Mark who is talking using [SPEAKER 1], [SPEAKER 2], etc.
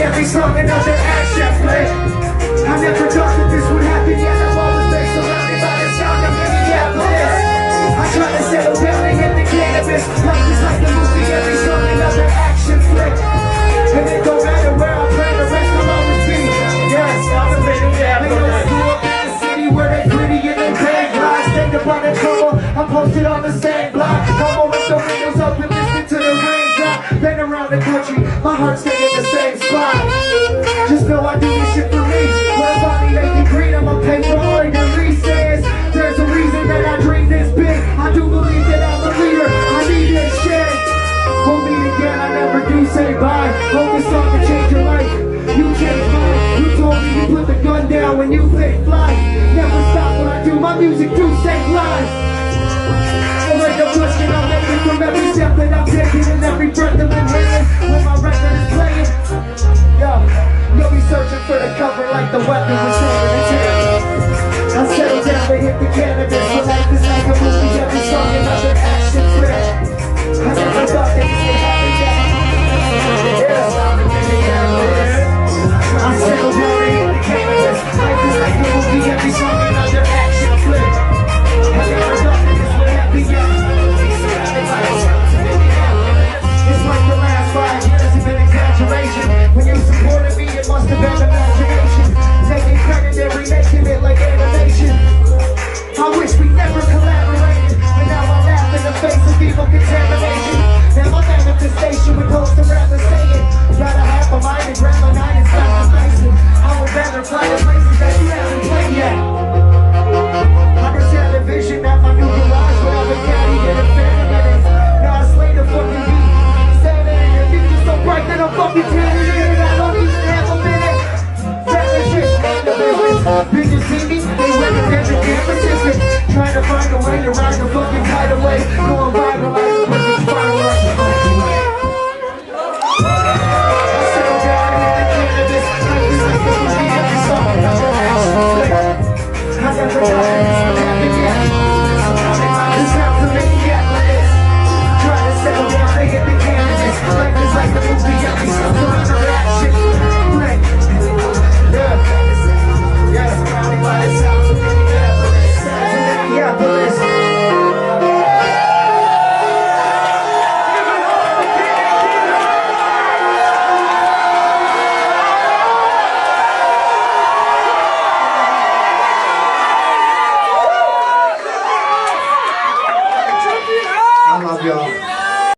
[SPEAKER 1] Every song another action play. I never thought that this would happen, yet I'm always been surrounded by the sound of Minneapolis. I try to settle down and hit the cannabis. Life is like a movie, every song another action flick. And it don't matter where I play, the rest I'll always be. Yes, I'm a Minneapolis. I grew up in the city where they gritty and they bang lies. Stayed up on the trouble, I'm posted on the same block. I'm always the windows up and listen to the rain drop. Been around the country, my heart stayed in the same spot. Just know I do this shit for me. When I'm body making green, I'ma pay for all of your leases. There's a reason that I dream this big. I do believe that I'm a leader. I need this shit. We'll meet again, I never do say bye. Hope this song will change your life. You changed mine. You told me you put the gun down when you pick fly. Never stop when I do my music, do save lives. So like a pushing, I'm making from every step that I'm taking and every breath I'm inhaling. When my record is playing, yo, you'll be searching for the cover like the weapon was saying it's here. I settle down to hit the cannabis. My life is like a movie, every song another action flick. I never thought that this would happen yet. I settle down to hit the cannabis. Life is like a movie, every song another action flick. I never thought that this would happen yet. It's like the last 5 years have been exaggeration. When you supported me, it must have been imagination. Taking credit and remaking it like animation. I wish we never collaborated, but now I laugh in the face of evil contamination. Now my manifestation would post around the saying, gotta have a mind and grab my nine and stop the facing. I would rather fly to places that you haven't played yet. I just had a vision at my new garage where I would caddy in a phantom in it. Now I slay the fucking beat. Standing in your future so bright that I'm fucking tanning in it. I don't even have a minute. That shit ain't the business. Bitches see me, they win it, they're the persistent. Trying to find a way to ride the fucking tide away. Going viral like a pussy spiral like a fucking way. I settle down and hit the cannabis. Life is like a movie, every song another action flick. I never thought that this would happen yet. This sounds of Minneapolis. Try to settle down and hit the cannabis. Life is like a movie, every song another action flick. Yeah, surrounded by the sounds of Minneapolis. Minneapolis. I love y'all.